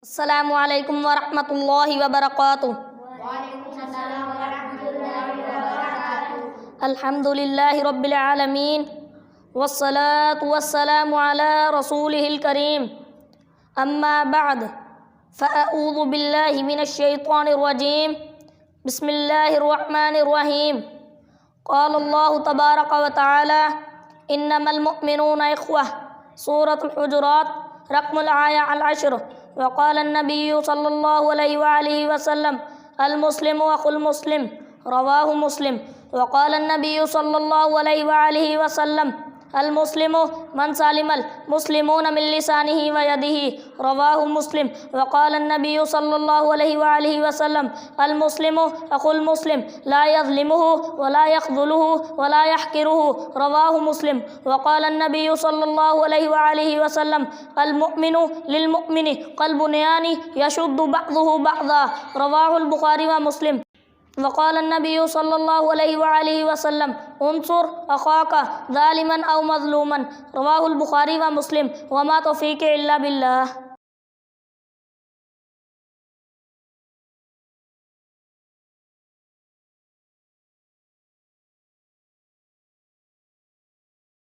السلام علیکم ورحمۃ اللہ وبرکاتہ۔ وعلیکم السلام ورحمۃ اللہ وبرکاتہ۔ الحمد للہ رب العالمین والصلاة والسلام علی رسولہ الکریم، اما بعد فاعوذ باللہ من الشیطان الرجیم، بسم اللہ الرحمن الرحیم۔ قال اللہ تبارک و تعالی انما المؤمنون اخوہ، سورۃ الحجرات، رقم الآیہ 10۔ وقال النبی صلی اللہ علیہ وآلہ وسلم المسلم اخو المسلم، رواہ مسلم۔ وقال النبی صلی اللہ علیہ وآلہ وسلم المسلم من سلم المسلمون من لسانہ ویدہ، رواہ مسلم۔ وقال النبی صلی اللہ علیہ وآلہ وسلم المسلم اخو المسلم لا یظلمہ ولا یخذلہ ولا یحقرہ، رواہ مسلم۔ وقال النبی صلی اللہ علیہ وآلہ وسلم المؤمن للمؤمن کالبنیان یشد بعضہ بعضا، رواہ البخاری و مسلم۔ وقال النبی صلی اللہ علیہ وآلہ وسلم انصر اخاک ظالما او مظلوما، رواہ البخاری و مسلم۔ وما توفیقی الا باللہ۔